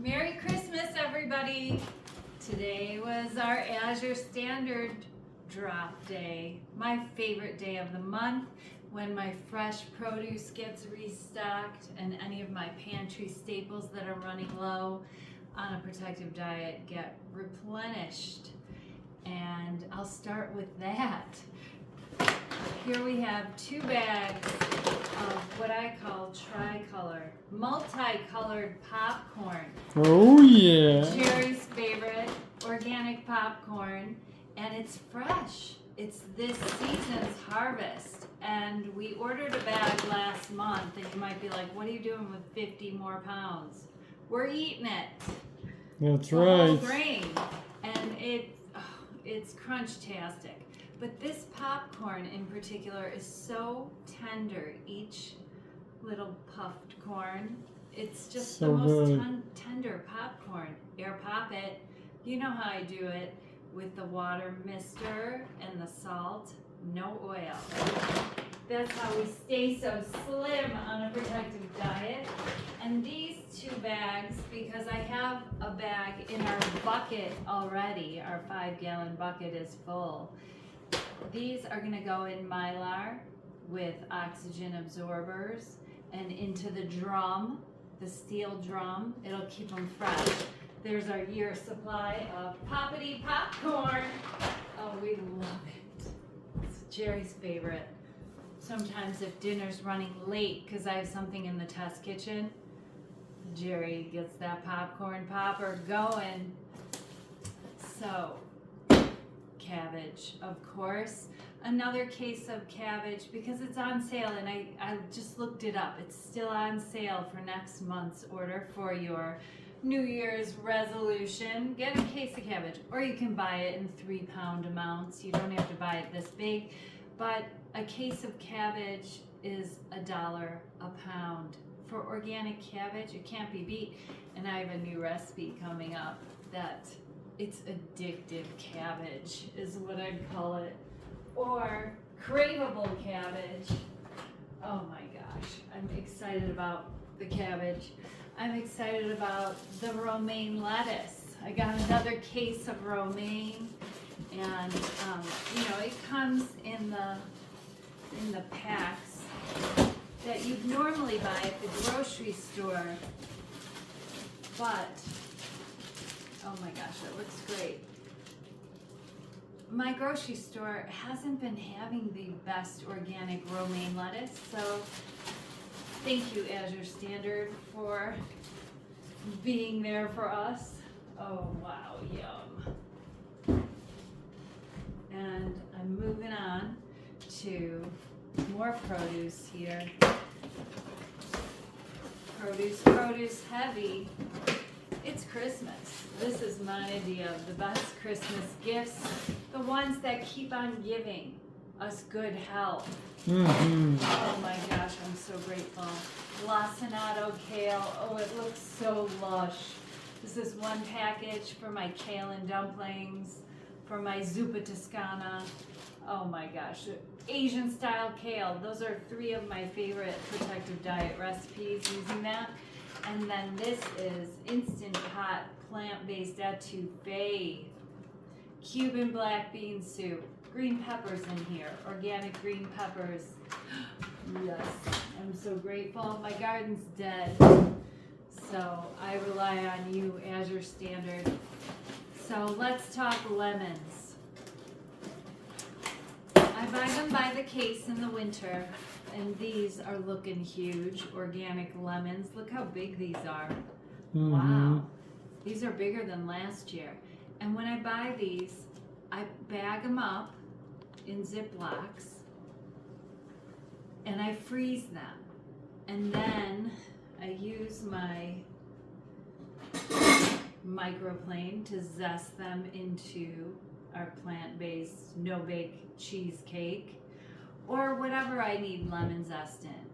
Merry Christmas, everybody. Today was our Azure Standard drop day, my favorite day of the month when my fresh produce gets restocked and any of my pantry staples that are running low on a protective diet get replenished. And I'll start with that. Here we have 2 bags of what I call tricolor, multicolored popcorn. Oh yeah. Jerry's favorite organic popcorn, and it's fresh. It's this season's harvest, and we ordered a bag last month, and you might be like, what are you doing with 50 more pounds? We're eating it. That's The whole right. grain, and it's crunch-tastic. But this popcorn in particular is so tender, each little puffed corn. It's just So the most good. tender popcorn. Air pop it. You know how I do it with the water mister and the salt. No oil. That's how we stay so slim on a protective diet. And these 2 bags, because I have a bag in our bucket already, our 5-gallon bucket is full. These are gonna go in Mylar with oxygen absorbers and into the drum, the steel drum. It'll keep them fresh. There's our year supply of Poppity popcorn. Oh, we love it. It's Jerry's favorite. Sometimes if dinner's running late because I have something in the test kitchen, Jerry gets that popcorn popper going. So, Cabbage, of course. Another case of Cabbage because it's on sale, and I just looked it up. It's still on sale for next month's order for your New Year's resolution. Get a case of Cabbage, or you can buy it in 3-pound amounts. You don't have to buy it this big, but a case of Cabbage is $1 a pound. For organic cabbage, it can't be beat. And I have a new recipe coming up that it's addictive cabbage is what I'd call it, or craveable cabbage. Oh my gosh, I'm excited about the cabbage. I'm excited about the romaine lettuce. I got another case of romaine, and it comes in the packs that you'd normally buy at the grocery store, but oh my gosh, it looks great. My grocery store hasn't been having the best organic romaine lettuce, so thank you, Azure Standard, for being there for us. Oh wow, yum. And I'm moving on to more produce here. Produce heavy. It's Christmas. This is my idea of the best Christmas gifts, the ones that keep on giving us good health. Oh my gosh, I'm so grateful. Lacinato kale, oh, it looks so lush. This is 1 package for my kale and dumplings, for my zuppa toscana. Oh my gosh, Asian style kale. Those are 3 of my favorite protective diet recipes using that. And then this is Instant Pot plant-based etouffee, Cuban black bean soup, green peppers in here, organic green peppers. Yes, I'm so grateful. My garden's dead, so I rely on you, Azure Standard. So let's talk lemons. I buy them by the case in the winter. And these are looking huge, organic lemons. Look how big these are. Wow. These are bigger than last year. And when I buy these, I bag them up in Ziplocs and I freeze them. And then I use my microplane to zest them into our plant-based no-bake cheesecake, or whatever I need lemon zest in.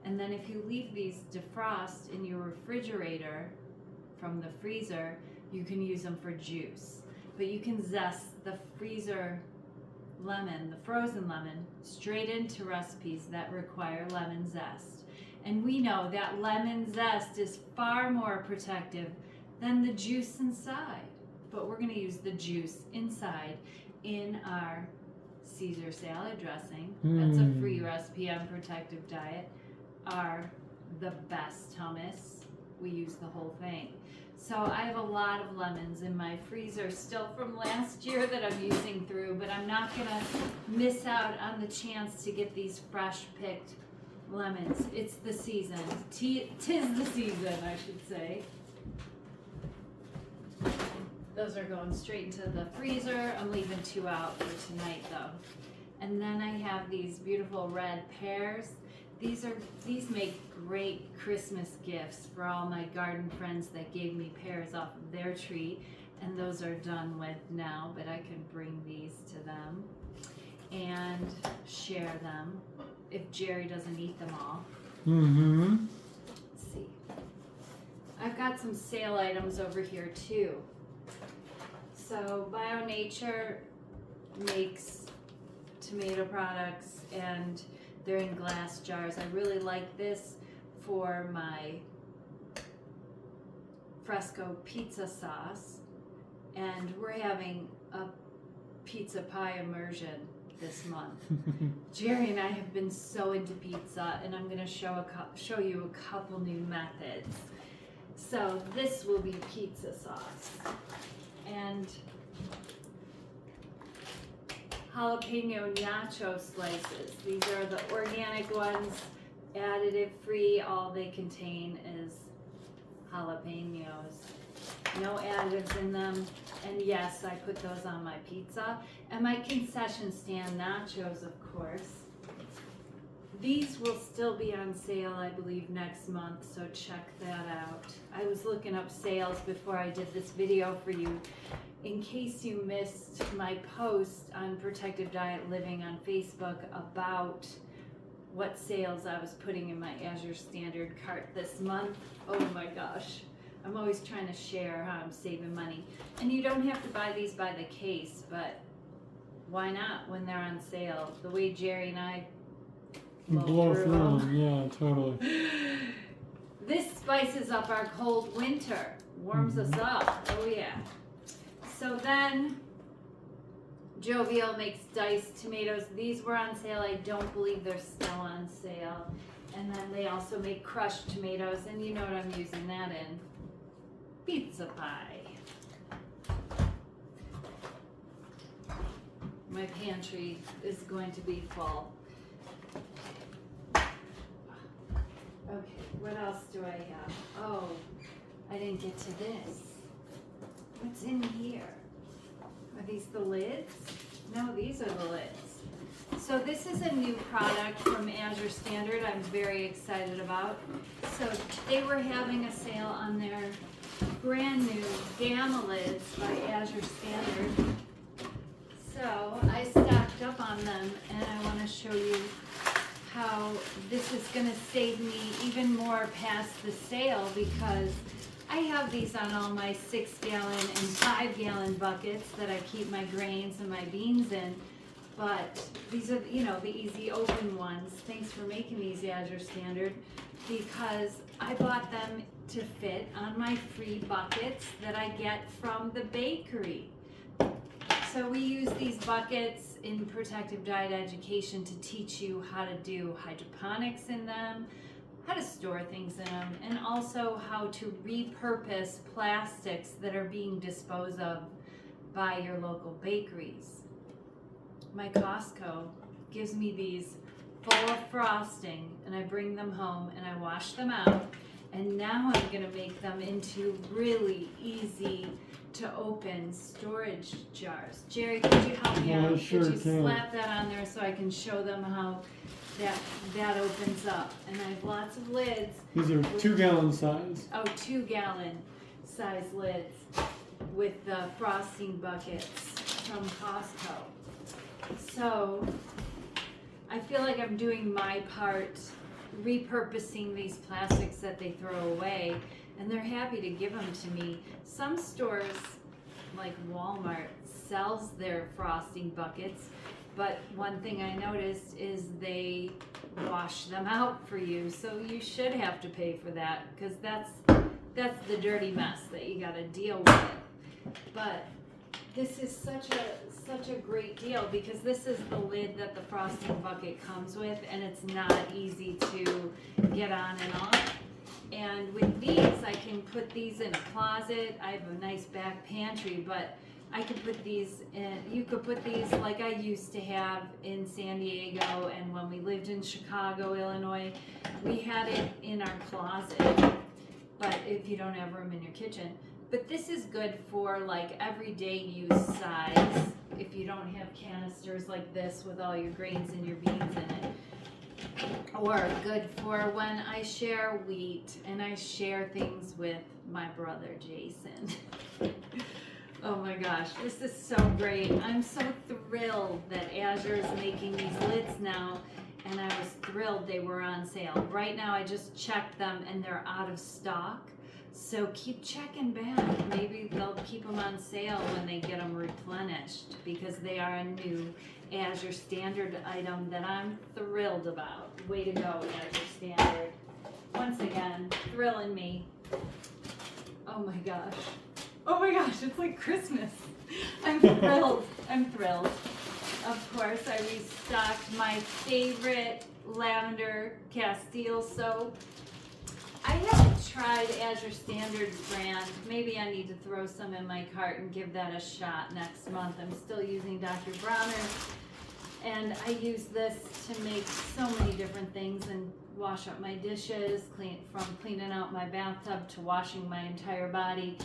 And then if you leave these defrost in your refrigerator from the freezer, you can use them for juice. But you can zest the freezer lemon, the frozen lemon, straight into recipes that require lemon zest. And we know that lemon zest is far more protective than the juice inside. But we're going to use the juice inside in our Caesar salad dressing. That's a free recipe on Protective Diet. The best hummus. We use the whole thing. So I have a lot of lemons in my freezer still from last year that I'm using through, but I'm not gonna miss out on the chance to get these fresh picked lemons. It's the season. Tis the season, I should say. Those are going straight into the freezer. I'm leaving 2 out for tonight though. And then I have these beautiful red pears. These make great Christmas gifts for all my garden friends that gave me pears off of their tree, and those are done with now, but I can bring these to them and share them if Jerry doesn't eat them all. Let's see. I've got some sale items over here too. So Bio Nature makes tomato products and they're in glass jars. I really like this for my fresco pizza sauce. And we're having a pizza pie immersion this month. Jerry and I have been so into pizza, and I'm going to show you a couple new methods. So this will be pizza sauce. And jalapeno nacho slices. These are the organic ones, additive free. All they contain is jalapenos. No additives in them. And yes, I put those on my pizza. And my concession stand nachos, of course. These will still be on sale, I believe, next month, so check that out. I was looking up sales before I did this video for you. In case you missed my post on Protective Diet Living on Facebook about what sales I was putting in my Azure Standard cart this month. Oh my gosh. I'm always trying to share how I'm saving money. And you don't have to buy these by the case, but why not when they're on sale? The way Jerry and I blow through them. Yeah, totally. This spices up our cold winter, warms us up. Oh yeah. So then Jovial makes diced tomatoes. These were on sale. I don't believe they're still on sale. And then they also make crushed tomatoes, and you know what I'm using that in? Pizza pie. My pantry is going to be full. Okay, what else do I have? Oh, I didn't get to this. What's in here? Are these the lids? No, these are the lids. So this is a new product from Azure Standard I'm very excited about. So they were having a sale on their brand new Gamma lids by Azure Standard. So I stocked up on them, and I want to show you how this is going to save me even more past the sale, because I have these on all my 6-gallon and 5-gallon buckets that I keep my grains and my beans in. But these are, you know, the easy open ones. Thanks for making these, Azure Standard, because I bought them to fit on my free buckets that I get from the bakery. So we use these buckets in Protective Diet Education to teach you how to do hydroponics in them, how to store things in them, and also how to repurpose plastics that are being disposed of by your local bakeries. My Costco gives me these full of frosting, and I bring them home and I wash them out, and now I'm going to make them into really easy to open storage jars. Jerry, could you help me out? Sure could you can. slap that on there so I can show them how that opens up? And I have lots of lids. These are 2-gallon size. Oh, 2-gallon size lids with the frosting buckets from Costco. So I feel like I'm doing my part repurposing these plastics that they throw away, and they're happy to give them to me. Some stores, like Walmart, sells their frosting buckets, but one thing I noticed is they wash them out for you, so you should have to pay for that, because that's that's the dirty mess that you gotta deal with. But this is such a great deal because this is the lid that the frosting bucket comes with, and it's not easy to get on and off. And with these, I can put these in a closet. I have a nice back pantry, but I could put these in, you could put these like I used to have in San Diego, and when we lived in Chicago, Illinois, we had it in our closet, but if you don't have room in your kitchen. But this is good for like everyday use size, if you don't have canisters like this with all your grains and your beans in it. Or good for when I share wheat and I share things with my brother Jason. Oh my gosh, this is so great. I'm so thrilled that Azure is making these lids now, and I was thrilled they were on sale. Right now I just checked them and they're out of stock. So keep checking back. Maybe they'll keep them on sale when they get them replenished, because they are a new Azure Standard item that I'm thrilled about. Way to go, Azure Standard. Once again, thrilling me. Oh my gosh. Oh my gosh, it's like Christmas. I'm thrilled. I'm thrilled. Of course, I restocked my favorite lavender Castile soap. I haven't tried Azure Standard's brand. Maybe I need to throw some in my cart and give that a shot next month. I'm still using Dr. Bronner's, and I use this to make so many different things and wash up my dishes, from cleaning out my bathtub to washing my entire body.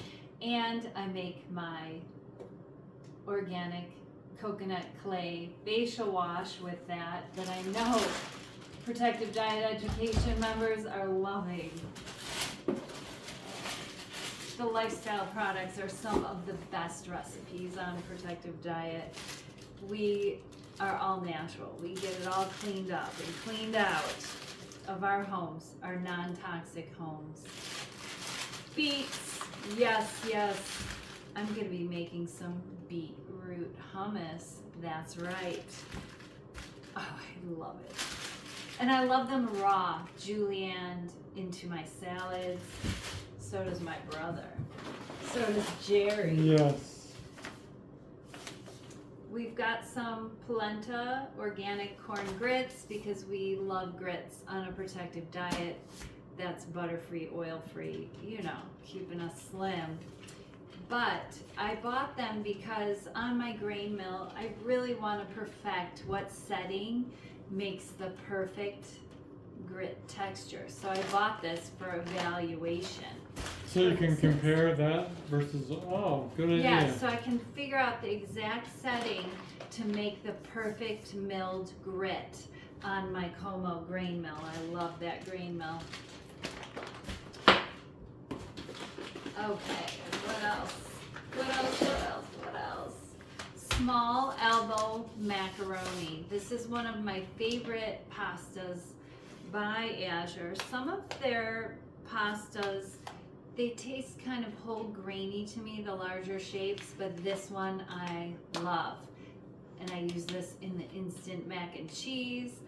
And I make my organic coconut clay facial wash with that I know Protective Diet Education members are loving. The lifestyle products are some of the best recipes on Protective Diet. We are all natural. We get it all cleaned up and cleaned out of our homes, our non-toxic homes. Beets, yes. I'm gonna be making some beetroot hummus. That's right. Oh, I love it. And I love them raw, julienned into my salads. So does my brother. So does Jerry. Yes. We've got some polenta organic corn grits because we love grits on a protective diet. That's butter-free, oil-free, you know, keeping us slim. But I bought them because on my grain mill, I really want to perfect what setting makes the perfect grit texture. So I bought this for evaluation. So you can compare that versus, oh, good idea. Yeah, so I can figure out the exact setting to make the perfect milled grit on my Como grain mill. I love that grain mill. Okay, what else? Small elbow macaroni. This is one of my favorite pastas by Azure. Some of their pastas, they taste kind of whole grainy to me, the larger shapes, but this one I love. And I use this in the Instant Mac and Cheese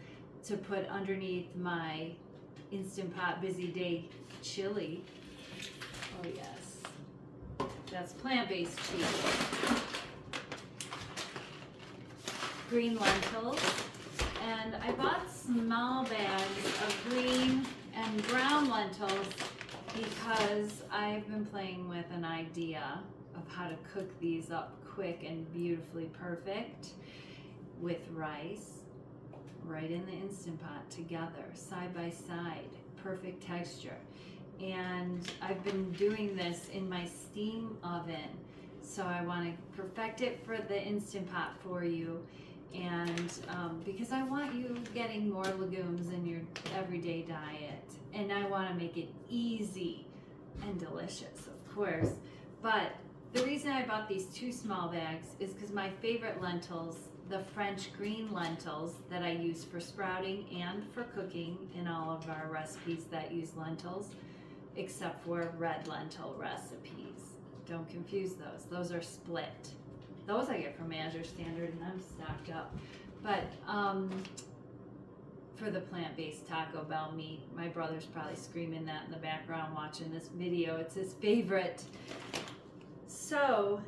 to put underneath my Instant Pot Busy Day chili. Oh yes, that's plant-based cheese. Green lentils, and I bought small bags of green and brown lentils because I've been playing with an idea of how to cook these up quick and beautifully perfect with rice right in the Instant Pot together, side by side, perfect texture. And I've been doing this in my steam oven, so I want to perfect it for the Instant Pot for you. And because I want you getting more legumes in your everyday diet, and I want to make it easy and delicious, of course. But the reason I bought these 2 small bags is because my favorite lentils, the French green lentils that I use for sprouting and for cooking in all of our recipes that use lentils, except for red lentil recipes. Don't confuse those. Those are split. Those I get from Azure Standard, and I'm stocked up. But for the plant-based Taco Bell meat. My brother's probably screaming that in the background watching this video. It's his favorite. So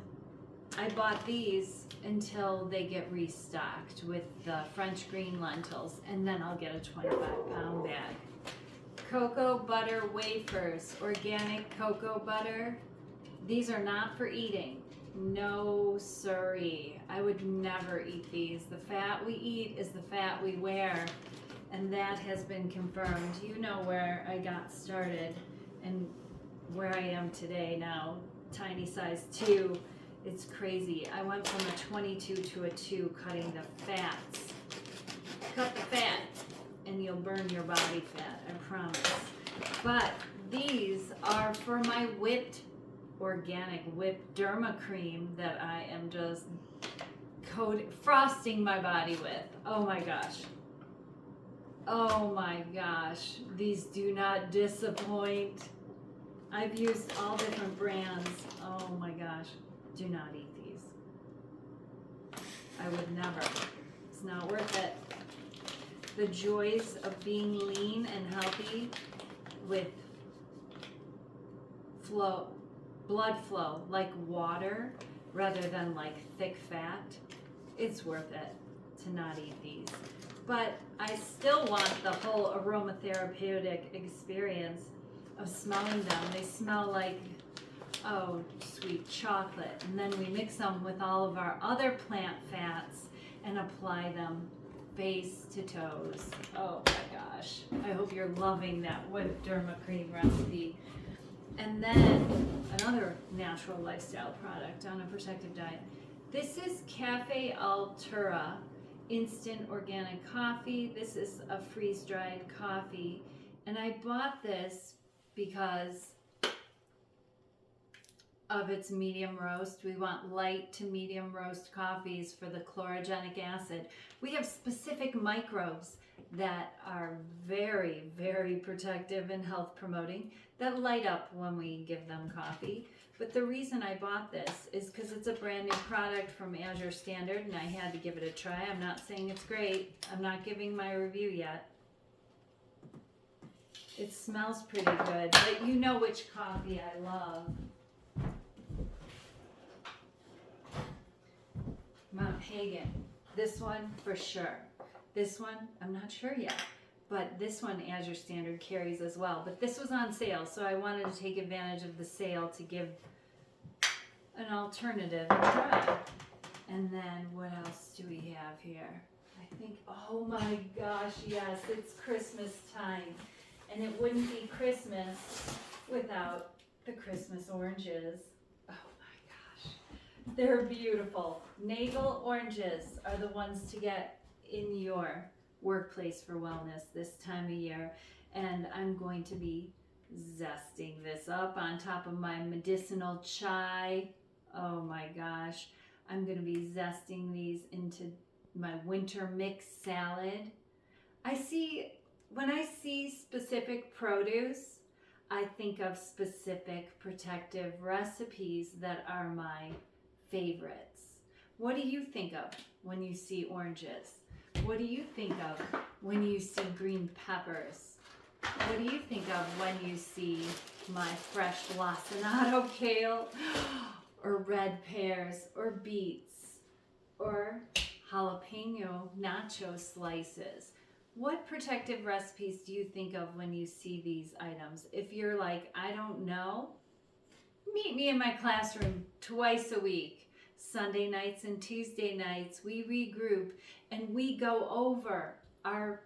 I bought these until they get restocked with the French green lentils, and then I'll get a 25-pound bag. Cocoa butter wafers, organic cocoa butter. These are not for eating. No siree. I would never eat these. The fat we eat is the fat we wear, and that has been confirmed. You know where I got started and where I am today now, tiny size 2. It's crazy. I went from a 22 to a 2, cutting the fats. Cut the fat and you'll burn your body fat, I promise. But these are for my organic whipped derma cream that I am just frosting my body with. Oh my gosh. Oh my gosh. These do not disappoint. I've used all different brands. Oh my gosh. Do not eat these. I would never. It's not worth it. The joys of being lean and healthy with blood flow, like water rather than like thick fat, it's worth it to not eat these. But I still want the whole aromatherapeutic experience of smelling them. They smell like, oh, sweet chocolate. And then we mix them with all of our other plant fats and apply them face to toes. Oh my gosh. I hope you're loving that whipped derma cream recipe. And then another natural lifestyle product on a protective diet. This is Cafe Altura instant organic coffee. This is a freeze-dried coffee. And I bought this because of its medium roast. We want light to medium roast coffees for the chlorogenic acid. We have specific microbes that are very, very protective and health promoting that light up when we give them coffee. But the reason I bought this is because it's a brand new product from Azure Standard and I had to give it a try. I'm not saying it's great. I'm not giving my review yet. It smells pretty good, but you know which coffee I love. Mount Hagen. This one for sure. This one, I'm not sure yet. But this one Azure Standard carries as well. But this was on sale, so I wanted to take advantage of the sale to give an alternative a try. And then what else do we have here? I think, oh my gosh, yes, it's Christmas time. And it wouldn't be Christmas without the Christmas oranges. Oh my gosh. They're beautiful. Navel oranges are the ones to get in your workplace for wellness this time of year. And I'm going to be zesting this up on top of my medicinal chai. Oh my gosh. I'm going to be zesting these into my winter mix salad. When I see specific produce, I think of specific protective recipes that are my favorites. What do you think of when you see oranges? What do you think of when you see green peppers? What do you think of when you see my fresh lacinato kale, or red pears, or beets, or jalapeno nacho slices? What protective recipes do you think of when you see these items? If you're like, I don't know, meet me in my classroom twice a week. Sunday nights and Tuesday nights, we regroup and we go over our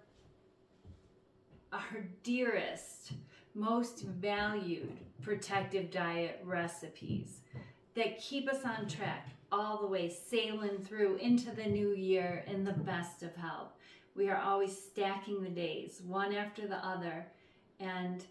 dearest, most valued protective diet recipes that keep us on track all the way, sailing through into the new year in the best of health. We are always stacking the days, one after the other, and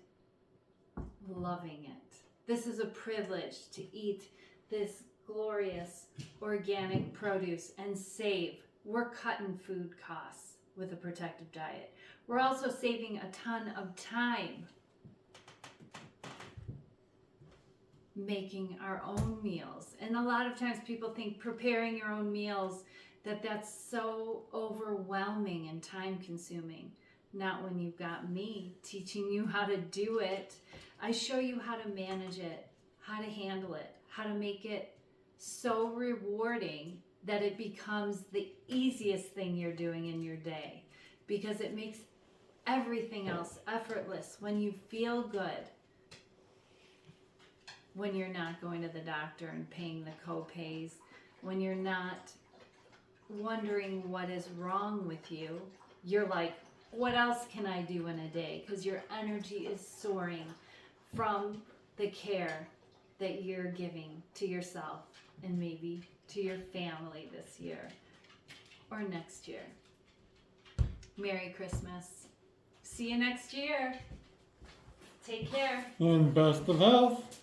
loving it. This is a privilege to eat this glorious organic produce and save. We're cutting food costs with a protective diet. We're also saving a ton of time making our own meals. And a lot of times people think preparing your own meals, that's so overwhelming and time consuming. not when you've got me teaching you how to do it. I show you how to manage it, how to handle it, how to make it so rewarding that it becomes the easiest thing you're doing in your day, because it makes everything else effortless when you feel good, when you're not going to the doctor and paying the co-pays, when you're not wondering what is wrong with you. You're like, what else can I do in a day? Because your energy is soaring from the care that you're giving to yourself and maybe to your family this year or next year. Merry Christmas. See you next year. Take care. And best of health.